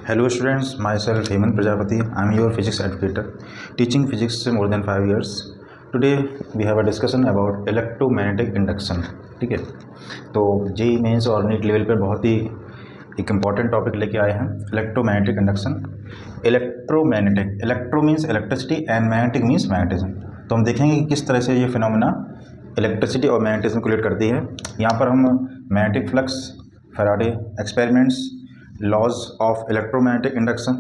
Hello students, myself Hemant Prajapati. I am your physics educator, teaching physics more than 5 years. Today we have a discussion about electromagnetic induction. ठीक है, तो JEE mains और NEET level पर बहुत ही एक important topic लेके आए हैं, electromagnetic induction. Electromagnetic, electro means electricity and magnetic means magnetism. तो हम देखेंगे कि किस तरह से ये फिनोमेना इलेक्ट्रिसिटी और मैग्नेटिज्म को रिलेट करती है। यहाँ पर हम magnetic flux, Faraday experiments, laws of electromagnetic induction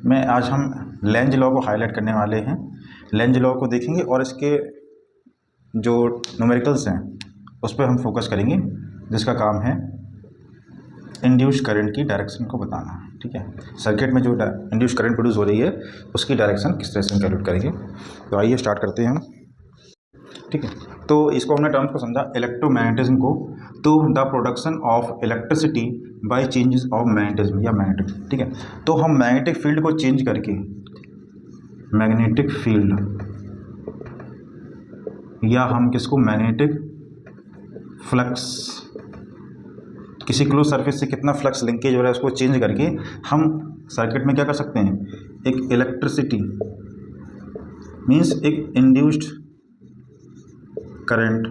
में आज हम लेंज लॉ को हाईलाइट करने वाले हैं। लेंज लॉ को देखेंगे और इसके जो न्यूमेरिकल्स हैं उस पर हम फोकस करेंगे, जिसका काम है इंड्यूस करंट की डायरेक्शन को बताना। ठीक है, सर्किट में जो इंड्यूस करंट प्रोड्यूस हो रही है उसकी डायरेक्शन किस तरह से हम कैलकुलेट करेंगे। तो आइए स्टार्ट करते हैं हम। ठीक है, तो इसको हमने टर्म्स को समझा इलेक्ट्रोमैग्नेटिज्म को, तो the production of electricity bye changes of magnetism या मैग्नेटिक। ठीक है, तो हम मैग्नेटिक फील्ड को चेंज करके मैग्नेटिक फील्ड या हम किसको मैग्नेटिक फ्लक्स, किसी क्लोज सरफेस से कितना फ्लक्स लिंकेज हो रहा है उसको चेंज करके हम सर्किट में क्या कर सकते हैं, एक इलेक्ट्रिसिटी मीन्स एक इंड्यूस्ड करंट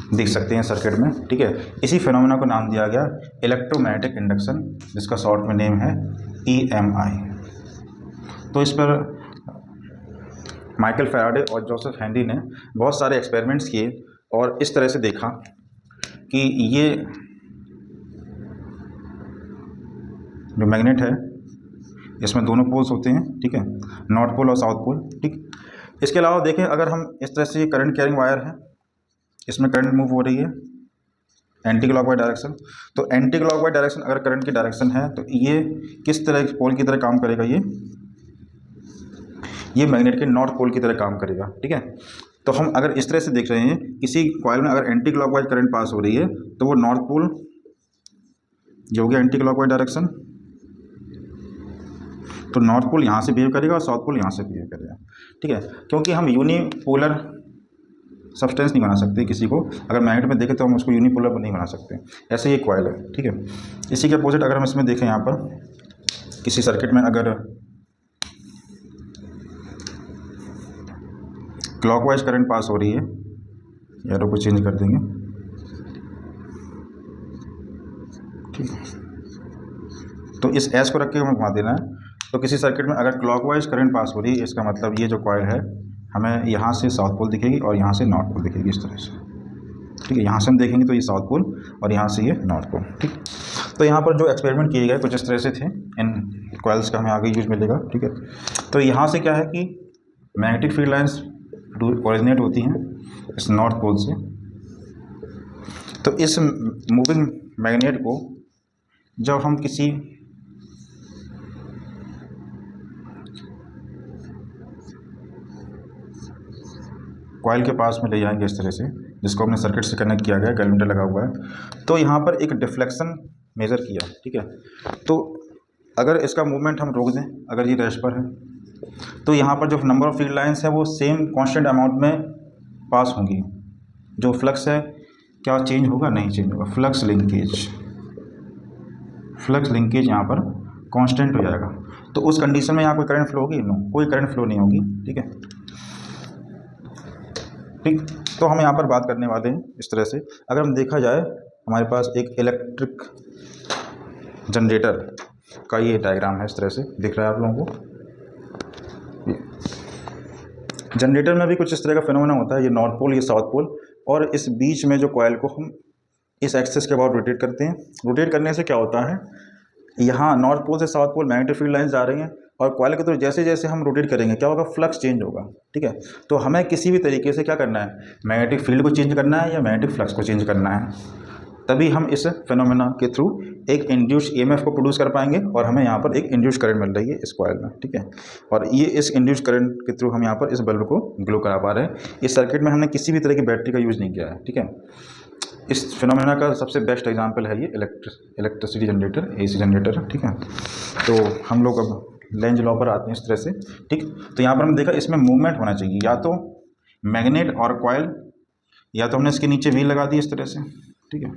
देख सकते हैं सर्किट में। ठीक है, इसी फिनोमेना को नाम दिया गया इलेक्ट्रोमैग्नेटिक इंडक्शन, जिसका शॉर्ट में नेम है EMI। तो इस पर माइकल फैराडे और जोसेफ हेनरी ने बहुत सारे एक्सपेरिमेंट्स किए और इस तरह से देखा कि ये जो मैग्नेट है इसमें दोनों पोल्स होते हैं। ठीक है, नॉर्थ पोल और साउथ पोल। ठीक, इसके अलावा देखें अगर हम इस तरह से ये करंट कैरिंग वायर है, इसमें करंट मूव हो रही है एंटी क्लॉकवाइज डायरेक्शन, तो एंटी क्लॉकवाइज डायरेक्शन अगर करंट की डायरेक्शन है तो ये किस तरह पोल की तरह काम करेगा, ये मैग्नेट के नॉर्थ पोल की तरह काम करेगा। ठीक है, तो हम अगर इस तरह से देख रहे हैं किसी कॉइल में अगर एंटी क्लॉकवाइज करंट पास हो रही है तो वो नॉर्थ पोल जो हो गया एंटी क्लॉकवाइज डायरेक्शन, तो नॉर्थ पोल यहाँ से बिहेव करेगा और साउथ पोल यहाँ से बिहेव करेगा। ठीक है, क्योंकि हम यूनिपोलर सब्सटेंस नहीं बना सकते किसी को, अगर मैग्नेट में देखें तो हम उसको यूनिपोलर नहीं बना सकते। ऐसे ये कॉइल है। ठीक है, इसी के अपोजिट अगर हम इसमें देखें, यहाँ पर किसी सर्किट में अगर क्लॉकवाइज करंट पास हो रही है, एरो को चेंज कर देंगे। ठीक है, तो इस एस को रख के हमें घुमा देना है। तो किसी सर्किट में अगर क्लॉकवाइज करंट पास हो रही है, इसका मतलब ये जो कॉइल है हमें यहाँ से साउथ पोल दिखेगी और यहाँ से नॉर्थ पोल दिखेगी इस तरह से। ठीक है, यहाँ से हम देखेंगे तो ये साउथ पोल और यहाँ से ये नॉर्थ पोल। ठीक, तो यहाँ पर जो एक्सपेरिमेंट किए गए कुछ इस तरह से थे, इन कॉइल्स का हमें आगे यूज मिलेगा। ठीक है, तो यहाँ से क्या है कि मैग्नेटिक फील्ड लाइन्स ओरिजिनेट होती हैं इस नॉर्थ पोल से। तो इस मूविंग मैग्नेट को जब हम किसी कॉइल के पास में ले जाएंगे इस तरह से, जिसको हमने सर्किट से कनेक्ट किया गया, कैलमीटर लगा हुआ है, तो यहाँ पर एक डिफ्लेक्शन मेज़र किया। ठीक है, तो अगर इसका मूवमेंट हम रोक दें, अगर ये रेस्ट पर है, तो यहाँ पर जो नंबर ऑफ फील्ड लाइंस है वो सेम कांस्टेंट अमाउंट में पास होंगी। जो फ्लक्स है क्या चेंज होगा, नहीं चेंज होगा। फ्लक्स लिंकेज यहाँ पर कांस्टेंट हो जाएगा। तो उस कंडीशन में यहाँ कोई करंट फ्लो होगी, नो, कोई करंट फ्लो नहीं होगी। ठीक है, ठीक, तो हम यहाँ पर बात करने वाले हैं इस तरह से। अगर हम देखा जाए, हमारे पास एक इलेक्ट्रिक जनरेटर का ये डायग्राम है, इस तरह से दिख रहा है आप लोगों को। जनरेटर में भी कुछ इस तरह का फिनोमेना होता है, ये नॉर्थ पोल, ये साउथ पोल, और इस बीच में जो कॉइल को हम इस एक्सिस के अबाउट रोटेट करते हैं। रोटेट करने से क्या होता है, यहाँ नॉर्थ पोल से south pole magnetic field lines आ रही हैं और कॉइल के थ्रू जैसे जैसे हम रोटेट करेंगे क्या होगा, फ्लक्स चेंज होगा। ठीक है, तो हमें किसी भी तरीके से क्या करना है, मैग्नेटिक फील्ड को चेंज करना है या मैग्नेटिक फ्लक्स को चेंज करना है, तभी हम इस फिनोमेना के थ्रू एक इंड्यूस EMF को प्रोड्यूस कर पाएंगे और हमें यहाँ पर एक इंड्यूस करंट मिल रही है इस कॉइल में। ठीक है, और ये इस इंड्यूस करंट के थ्रू हम यहाँ पर इस बल्ब को ग्लो करा पा रहे हैं। इस सर्किट में हमने किसी भी तरह की बैटरी का यूज़ नहीं किया है। ठीक है, इस फिनोमेना का सबसे बेस्ट एग्जांपल है ये इलेक्ट्रिसिटी जनरेटर, AC जनरेटर। ठीक है, तो हम लोग अब लेंज लॉ पर आते हैं इस तरह से। ठीक, तो यहाँ पर हमने देखा इसमें मूवमेंट होना चाहिए, या तो मैग्नेट और कॉइल, या तो हमने इसके नीचे व्हील लगा दी इस तरह से। ठीक है,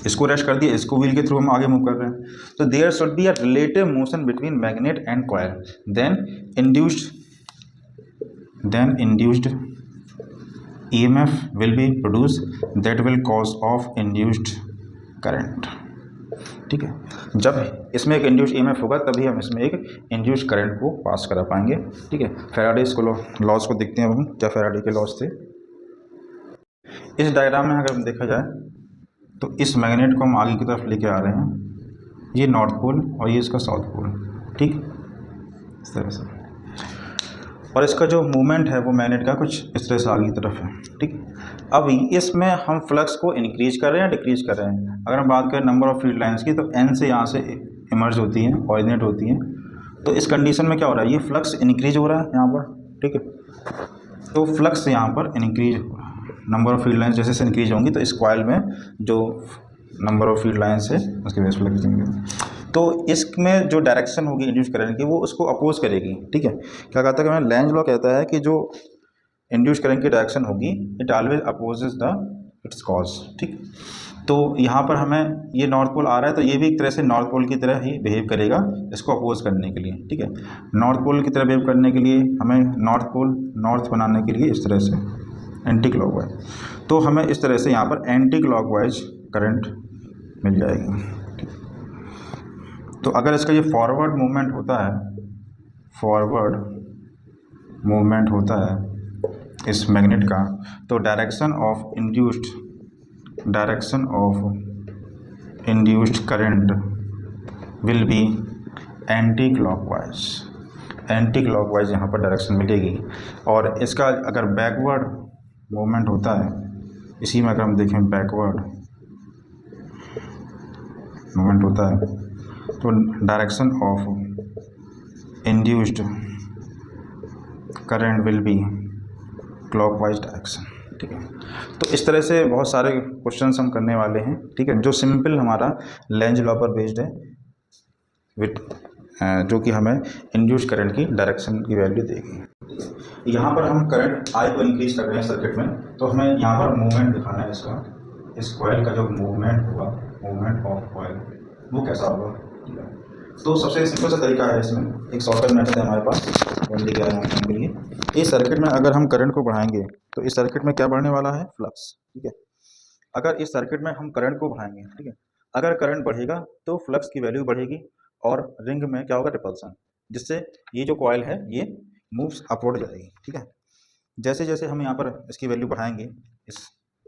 इसको रेस्ट कर दिया, इसको व्हील के थ्रू हम आगे मूव कर रहे हैं। तो there should be a relative motion between magnet and coil, then induced EMF will be produced that will cause of induced current। ठीक है, जब इसमें एक इंड्यूस्ड EMF होगा तभी हम इसमें एक इंड्यूस्ड करंट को पास करा पाएंगे। ठीक है, फैराडेज को लॉज को देखते हैं हम, क्या फैराडे के लॉज थे। इस डायग्राम में अगर देखा जाए तो इस मैग्नेट को हम आगे की तरफ लेके आ रहे हैं, ये नॉर्थ पोल और ये इसका साउथ पोल। ठीक, इस तरह से, और इसका जो मूवमेंट है वो मैग्नेट का कुछ इस तरह से आगे की तरफ है। ठीक, अब इसमें हम फ्लक्स को इंक्रीज कर रहे हैं या डिक्रीज कर रहे हैं। अगर हम बात करें नंबर ऑफ फील्ड लाइंस की, तो N से यहाँ से इमर्ज होती हैं, ऑरिजिनेट होती हैं। तो इस कंडीशन में क्या हो रहा है, ये फ्लक्स इंक्रीज हो रहा है यहाँ पर। ठीक है, तो फ्लक्स यहाँ पर इंक्रीज हो रहा है, नंबर ऑफ फील्ड लाइंस जैसे जैसे इंक्रीज होंगी तो इस कॉइल में जो नंबर ऑफ फील्ड लाइंस है उसके बेस पर फ्लक्स होंगे। तो इसमें जो डायरेक्शन होगी इंड्यूस करंट की वो उसको अपोज करेगी। ठीक है, क्या कहता है कि लेंज लॉ कहता है कि जो इंड्यूस करंट की डायरेक्शन होगी it always opposes the it's cause. ठीक, तो यहाँ पर हमें ये नॉर्थ पोल आ रहा है तो ये भी एक तरह से नॉर्थ पोल की तरह ही बिहेव करेगा इसको अपोज करने के लिए। ठीक है, नॉर्थ पोल की तरह बिहेव करने के लिए हमें नॉर्थ पोल नॉर्थ बनाने के लिए इस तरह से एंटी क्लॉकवाइज, तो हमें इस तरह से यहाँ पर एंटी क्लॉकवाइज करंट मिल जाएगी। तो अगर इसका ये फॉरवर्ड मूवमेंट होता है इस मैग्नेट का, तो direction of induced current will be anti clockwise यहाँ पर डायरेक्शन मिलेगी। और इसका अगर बैकवर्ड मूवमेंट होता है, इसी में अगर हम देखें बैकवर्ड मूवमेंट होता है तो direction of induced current will be clockwise direction. ठीक है, तो इस तरह से बहुत सारे क्वेश्चंस हम करने वाले हैं। ठीक है, जो सिंपल हमारा लेंज लॉ पर बेस्ड है विथ जो कि हमें इंड्यूस्ड करंट की डायरेक्शन की वैल्यू देगी। यहाँ पर हम करंट आई को इंक्रीज कर रहे हैं सर्किट में, तो हमें यहाँ पर मूवमेंट दिखाना है इसका, इस कॉइल का जो मूवमेंट होगा, मूवमेंट ऑफ कॉइल वो कैसा होगा। तो सबसे सिंपल सा तरीका है, इसमें एक शॉर्टकट मेथड है हमारे पास, लेके आए हैं के लिए। इस सर्किट में अगर हम करंट को बढ़ाएंगे तो इस सर्किट में क्या बढ़ने वाला है, फ्लक्स। ठीक है, अगर इस सर्किट में हम करंट को बढ़ाएंगे, ठीक है, अगर करंट बढ़ेगा तो फ्लक्स की वैल्यू बढ़ेगी और रिंग में क्या होगा, रिपल्सन, जिससे ये जो कॉइल है ये मूव्स अपवर्ड जाएगी। ठीक है, जैसे जैसे हम यहाँ पर इसकी वैल्यू बढ़ाएंगे इस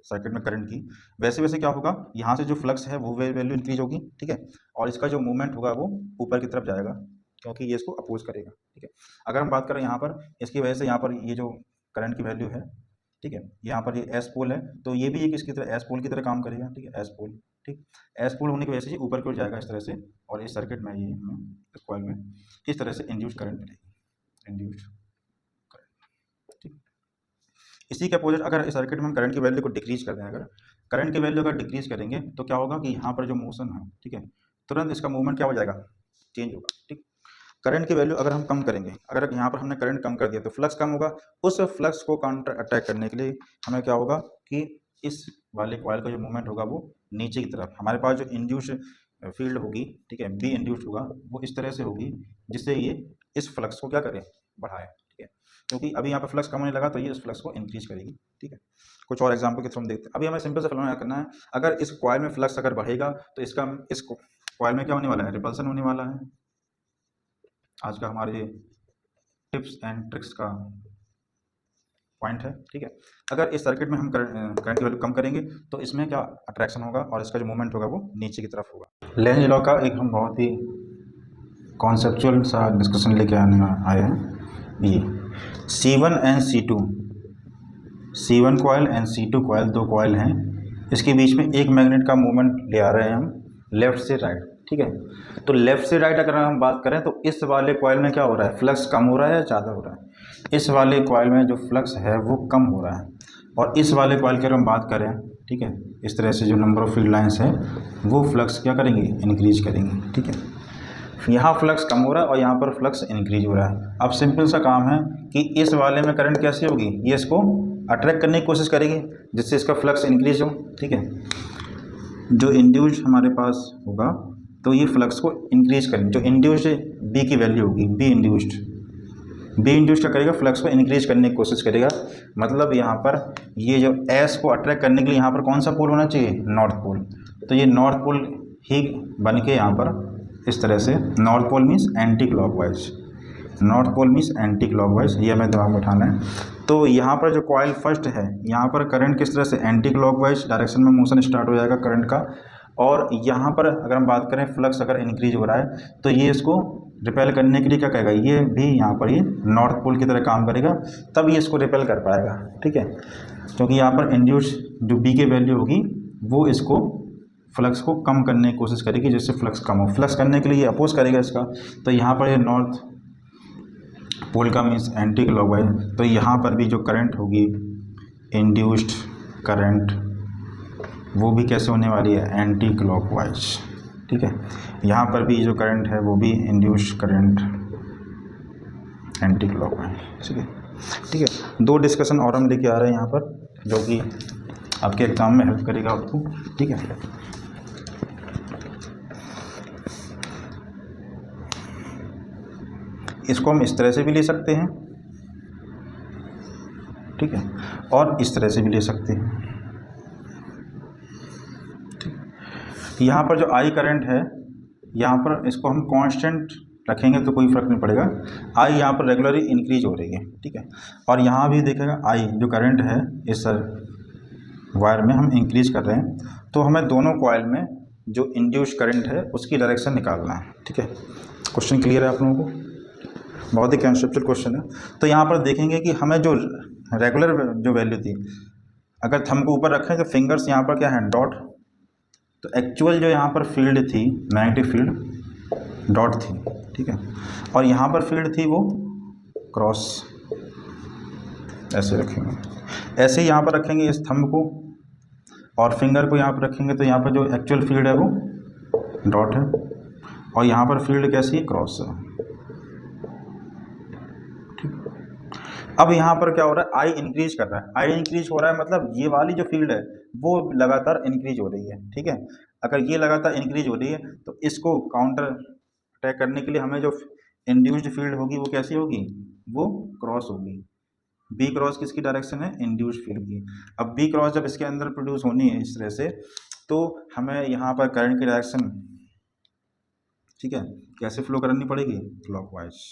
सर्किट में करंट की, वैसे वैसे क्या होगा, यहाँ से जो फ्लक्स है वो वैल्यू इंक्रीज होगी। ठीक है, और इसका जो मूवमेंट होगा वो ऊपर की तरफ जाएगा क्योंकि ये इसको अपोज करेगा। ठीक है, अगर हम बात करें यहाँ पर इसकी वजह से यहाँ पर ये जो करंट की वैल्यू है, ठीक है, यहाँ पर ये एस पोल है तो ये भी एक इसकी तरह एस पोल की तरह काम करेगा। ठीक है, एस पोल, ठीक, एस पोल होने की वजह से ये ऊपर की ओर जाएगा इस तरह से, और इस सर्किट में ये इस कॉइल में इस तरह से इंड्यूस्ड करंट मिलेगी, इंड्यूस्ड करंट। ठीक, इसी के अपोजिट अगर इस सर्किट में हम करंट की वैल्यू को डिक्रीज कर दें, अगर करंट की वैल्यू अगर डिक्रीज करेंगे तो क्या होगा कि यहाँ पर जो मोशन है, ठीक है, तुरंत इसका मूवमेंट क्या हो जाएगा, चेंज होगा। ठीक, करंट की वैल्यू अगर हम कम करेंगे, अगर यहाँ पर हमने करंट कम कर दिया तो फ्लक्स कम होगा, उस फ्लक्स को काउंटर अटैक करने के लिए हमें क्या होगा कि इस वाले कॉइल का जो मूवमेंट होगा वो नीचे की तरफ, हमारे पास जो इंड्यूस्ड फील्ड होगी, ठीक है, बी इंड्यूस्ड होगा, वो इस तरह से होगी जिससे ये इस फ्लक्स को क्या करे, बढ़ाए। ठीक है, क्योंकि अभी यहाँ पर फ्लक्स कम होने लगा तो ये इस फ्लक्स को इंक्रीज करेगी। ठीक है, कुछ और एग्जाम्पल के थ्रू हम देखते हैं। अभी हमें सिंपल सा फिल्म करना है, अगर इस कॉइल में फ्लक्स अगर बढ़ेगा तो इसका इस कॉइल में क्या होने वाला है, रिपल्सन होने वाला है। आज का हमारे टिप्स एंड ट्रिक्स का पॉइंट है। ठीक है, अगर इस सर्किट में हम करंट की वैल्यू कम करेंगे तो इसमें क्या अट्रैक्शन होगा और इसका जो मूवमेंट होगा वो नीचे की तरफ होगा। लेंज लॉ का एक हम बहुत ही कॉन्सेप्चुअल सा डिस्कशन लेके आए हैं। ये C1 and C2, C1 coil and C2 coil, दो कॉइल हैं, इसके बीच में एक मैग्नेट का मूवमेंट ले आ रहे हैं हम लेफ्ट से राइट। ठीक है, तो लेफ्ट से राइट अगर हम बात करें तो इस वाले कॉइल में क्या हो रहा है, फ्लक्स कम हो रहा है या ज़्यादा हो रहा है, इस वाले कॉइल में जो फ्लक्स है वो कम हो रहा है। और इस वाले कॉइल की अगर हम बात करें, ठीक है, इस तरह से जो नंबर ऑफ फील्ड लाइंस है वो फ्लक्स क्या करेंगे, इंक्रीज करेंगे। ठीक है, यहाँ फ्लक्स कम हो रहा है और यहाँ पर फ्लक्स इंक्रीज हो रहा है। अब सिंपल सा काम है कि इस वाले में करंट कैसे होगी, ये इसको अट्रैक्ट करने की कोशिश करेगी जिससे इसका फ्लक्स इंक्रीज हो। ठीक है, जो इंड्यूस्ड हमारे पास होगा तो ये फ्लक्स को इंक्रीज करेंगे। जो इंड्यूस्ड बी की वैल्यू होगी, बी इंड्यूस्ड क्या करेगा, फ्लक्स को इंक्रीज करने की कोशिश करेगा। मतलब यहाँ पर ये जो एस को अट्रैक्ट करने के लिए यहाँ पर कौन सा पोल होना चाहिए, नॉर्थ पोल। तो ये नॉर्थ पोल ही बन के यहाँ पर इस तरह से, north pole means anti clockwise, north pole means anti clockwise, ये हमें दिमाग में उठाना है। तो यहाँ पर जो कॉइल फर्स्ट है, यहाँ पर करंट किस तरह से एंटी क्लॉकवाइज डायरेक्शन में मोशन स्टार्ट हो जाएगा करंट का। और यहाँ पर अगर हम बात करें फ्लक्स अगर इंक्रीज हो रहा है तो ये इसको रिपेल करने के लिए क्या कहेगा, ये भी यहाँ पर ये नॉर्थ पोल की तरह काम करेगा, तब ये इसको रिपेल कर पाएगा। ठीक है, क्योंकि यहाँ पर इंड्यूस जो बी की वैल्यू होगी वो इसको फ्लक्स को कम करने की कोशिश करेगी, जिससे फ्लक्स कम हो। फ्लक्स करने के लिए ये अपोज करेगा इसका। तो यहाँ पर ये नॉर्थ पोल का मीन्स एंटी क्लॉकवाइज, तो यहाँ पर भी जो करंट होगी इंड्यूस्ड करंट वो भी कैसे होने वाली है, एंटी क्लॉकवाइज। ठीक है, यहाँ पर भी जो करंट है वो भी इंड्यूस्ड करंट एंटी क्लॉकवाइज। ठीक है, ठीक है, दो डिस्कशन और हम लेके आ रहे हैं यहाँ पर, जो कि आपके एग्जाम में हेल्प करेगा आपको। ठीक है, इसको हम इस तरह से भी ले सकते हैं, ठीक है, और इस तरह से भी ले सकते हैं। यहाँ पर जो आई करंट है, यहाँ पर इसको हम कांस्टेंट रखेंगे तो कोई फ़र्क नहीं पड़ेगा। आई यहाँ पर रेगुलरली इंक्रीज हो रही है। ठीक है, और यहाँ भी देखेगा आई जो करंट है इस वायर में हम इंक्रीज कर रहे हैं, तो हमें दोनों कॉइल में जो इंड्यूस्ड करंट है उसकी डायरेक्शन निकालना है। ठीक है, क्वेश्चन क्लियर है आप लोगों को, बहुत ही कंसेप्चुअल क्वेश्चन है। तो यहाँ पर देखेंगे कि हमें जो रेगुलर जो वैल्यू थी, अगर थंब को ऊपर रखें तो फिंगर्स यहाँ पर क्या है, डॉट, तो एक्चुअल जो यहाँ पर फील्ड थी, मैग्नेटिक फील्ड डॉट थी। ठीक है, और यहाँ पर फील्ड थी वो क्रॉस, ऐसे रखेंगे। ऐसे ही यहाँ पर रखेंगे इस थंब को और फिंगर को यहाँ पर रखेंगे, तो यहाँ पर जो एक्चुअल फील्ड है वो डॉट है और यहाँ पर फील्ड कैसी है, क्रॉस है। अब यहाँ पर क्या हो रहा है, आई इंक्रीज कर रहा है, आई इंक्रीज हो रहा है मतलब ये वाली जो फील्ड है वो लगातार इंक्रीज हो रही है। ठीक है, अगर ये लगातार इंक्रीज हो रही है तो इसको काउंटर अटैक करने के लिए हमें जो इंड्यूस्ड फील्ड होगी वो कैसी होगी, वो क्रॉस होगी। बी क्रॉस किसकी डायरेक्शन है, इंड्यूस्ड फील्ड की। अब बी क्रॉस जब इसके अंदर प्रोड्यूस होनी है इस तरह से, तो हमें यहाँ पर करंट की डायरेक्शन, ठीक है, कैसे फ्लो करनी पड़ेगी, क्लॉकवाइज।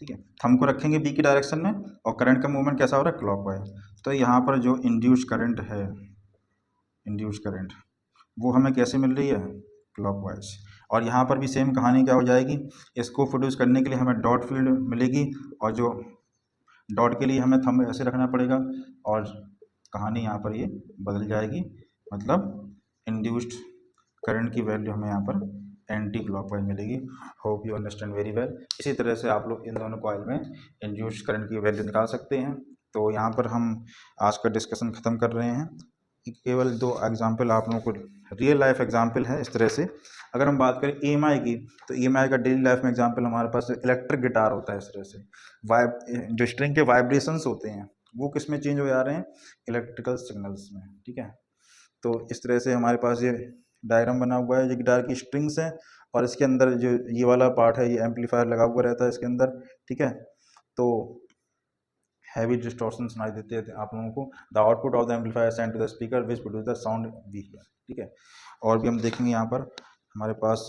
ठीक है, थंब को रखेंगे बी की डायरेक्शन में और करंट का मूवमेंट कैसा हो रहा है, क्लॉकवाइज। तो यहाँ पर जो इंड्यूस्ड करंट है, इंड्यूस्ड करंट वो हमें कैसे मिल रही है, क्लॉकवाइज। और यहाँ पर भी सेम कहानी क्या हो जाएगी, इसको प्रोड्यूस करने के लिए हमें डॉट फील्ड मिलेगी और जो डॉट के लिए हमें थंब ऐसे रखना पड़ेगा और कहानी यहाँ पर ये बदल जाएगी। मतलब इंड्यूस्ड करंट की वैल्यू हमें यहाँ पर एंटी क्लॉकवाइज मिलेगी। Hope you understand very well. इसी तरह से आप लोग इन दोनों कॉइल में इंड्यूस्ड करंट की वैल्यू निकाल सकते हैं। तो यहाँ पर हम आज का डिस्कशन ख़त्म कर रहे हैं। केवल दो एग्जाम्पल आप लोगों को, रियल लाइफ एग्जाम्पल है इस तरह से। अगर हम बात करें EMI की, तो EMI का डेली लाइफ में एग्जाम्पल हमारे पास इलेक्ट्रिक गिटार होता है। इस तरह से जो स्ट्रिंग के वाइब्रेशंस होते हैं वो किस में चेंज हो जा रहे हैं, इलेक्ट्रिकल सिग्नल्स में। ठीक है, तो इस तरह से हमारे पास ये डायग्राम बना हुआ है, ये गिटार की स्ट्रिंग्स हैं और इसके अंदर जो ये वाला पार्ट है ये एम्पलीफायर लगा हुआ रहता है इसके अंदर। ठीक है, तो हैवी डिस्टॉर्शन सुनाई देते हैं आप लोगों को। The output of the amplifier send to the speaker which produce the sound we hear. ठीक है, और भी हम देखेंगे यहाँ पर हमारे पास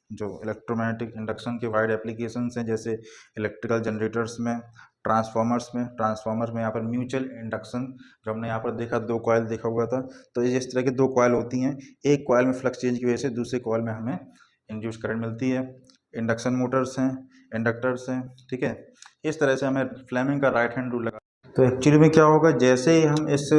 जो इलेक्ट्रोमैग्नेटिक इंडक्शन के वाइड एप्लीकेशंस हैं, जैसे इलेक्ट्रिकल जनरेटर्स में, ट्रांसफार्मर्स में यहाँ पर म्यूचुअल इंडक्शन जो हमने यहाँ पर देखा, दो कॉयल देखा हुआ था। तो इस तरह की दो कॉयल होती हैं, एक कॉयल में फ्लक्स चेंज की वजह से दूसरे कॉयल में हमें इंड्यूस करंट मिलती है। इंडक्शन मोटर्स हैं, इंडक्टर्स हैं। ठीक है, इस तरह से हमें फ्लेमिंग का राइट हैंड रूल लगा। तो एक्चुअली में क्या होगा, जैसे ही हम इस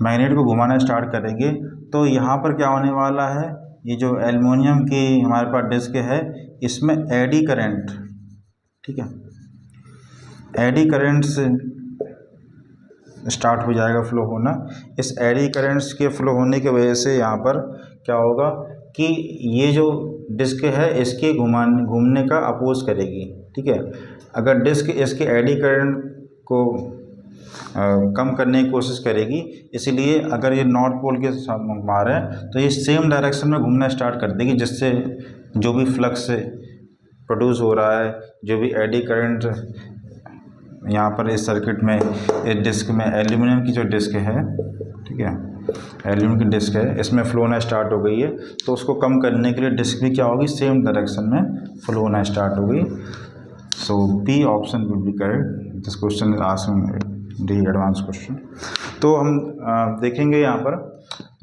मैग्नेट को घुमाना स्टार्ट करेंगे तो यहाँ पर क्या होने वाला है, ये जो एल्युमिनियम की हमारे पास डिस्क है इसमें एडी करंट, ठीक है, एडी करंट से स्टार्ट हो जाएगा फ्लो होना। इस एडी करंट्स के फ्लो होने की वजह से यहाँ पर क्या होगा कि ये जो डिस्क है इसके घूमने का अपोज करेगी। ठीक है, अगर डिस्क इसके एडी करंट को कम करने की कोशिश करेगी। इसीलिए अगर ये नॉर्थ पोल के साथ घुमा रहे हैं तो ये सेम डायरेक्शन में घूमना स्टार्ट कर देगी, जिससे जो भी फ्लक्स प्रोड्यूस हो रहा है, जो भी एडी करंट यहाँ पर इस सर्किट में, इस डिस्क में, एल्यूमिनियम की जो डिस्क है, ठीक है, एल्यूमिनियम की डिस्क है, इसमें फ्लो होना स्टार्ट हो गई है, तो उसको कम करने के लिए डिस्क भी क्या होगी, सेम डायरेक्शन में फ्लो होना स्टार्ट हो गई। So B option will be correct. This question is asking the advance question. तो हम देखेंगे यहाँ पर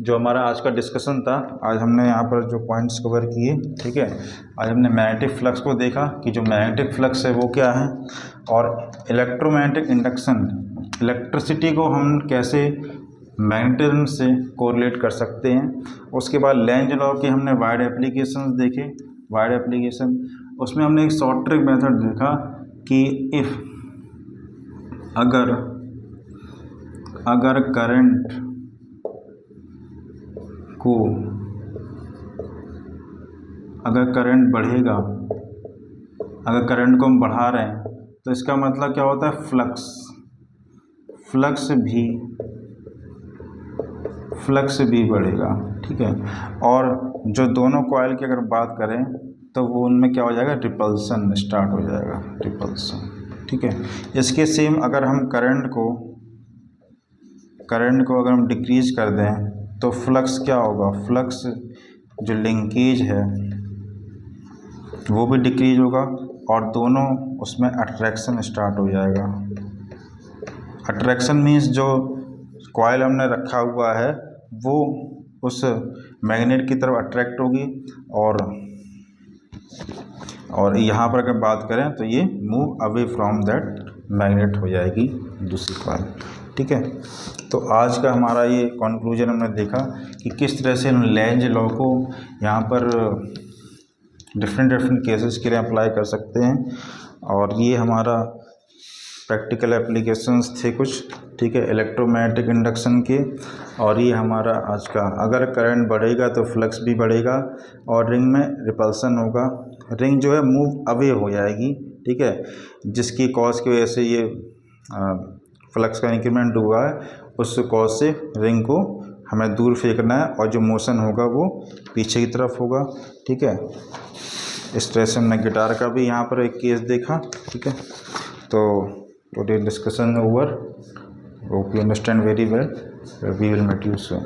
जो हमारा आज का डिस्कशन था। आज हमने यहाँ पर जो पॉइंट्स कवर किए, ठीक है, आज हमने मैग्नेटिक फ्लक्स को देखा कि जो मैग्नेटिक फ्लक्स है वो क्या है, और इलेक्ट्रोमैग्नेटिक इंडक्शन, इलेक्ट्रिसिटी को हम कैसे मैग्नेटिज्म से कोरिलेट कर सकते हैं। उसके बाद लेंज लॉ के हमने वाइड एप्लीकेशंस देखे, वाइड एप्लीकेशन, उसमें हमने एक शॉर्ट ट्रिक मेथड देखा कि इफ़ अगर करंट को, अगर करंट बढ़ेगा, अगर करंट को हम बढ़ा रहे हैं तो इसका मतलब क्या होता है, फ्लक्स भी बढ़ेगा, ठीक है। और जो दोनों कॉइल की अगर बात करें तो वो उनमें क्या हो जाएगा, रिपल्सन स्टार्ट हो जाएगा, रिपल्सन, ठीक है। इसके सेम अगर हम करंट को अगर हम डिक्रीज कर दें तो फ्लक्स क्या होगा, फ्लक्स जो लिंकेज है वो भी डिक्रीज होगा, और दोनों उसमें अट्रैक्शन स्टार्ट हो जाएगा। अट्रैक्शन मीन्स जो कॉइल हमने रखा हुआ है वो उस मैग्नेट की तरफ अट्रैक्ट होगी, और यहाँ पर अगर बात करें तो ये move away from that magnet हो जाएगी दूसरी कॉइल, ठीक है। तो आज का हमारा ये कंक्लूजन हमने देखा कि किस तरह से हम लेंज लॉ को यहाँ पर डिफरेंट केसेस के लिए अप्लाई कर सकते हैं, और ये हमारा प्रैक्टिकल एप्लीकेशंस थे कुछ, ठीक है, इलेक्ट्रोमैग्नेटिक इंडक्शन के। और ये हमारा आज का, अगर करंट बढ़ेगा तो फ्लक्स भी बढ़ेगा और रिंग में रिपल्सन होगा, रिंग जो है मूव अवे हो जाएगी, ठीक है, जिसकी कॉज की वजह से ये फ्लक्स का इंक्रीमेंट हुआ है, उस कॉज से रिंग को हमें दूर फेंकना है, और जो मोशन होगा वो पीछे की तरफ होगा, ठीक है। इस तरह से हमने गिटार का भी यहाँ पर एक केस देखा, ठीक है। तो today discussion over, hope you understand very well, we will meet you soon.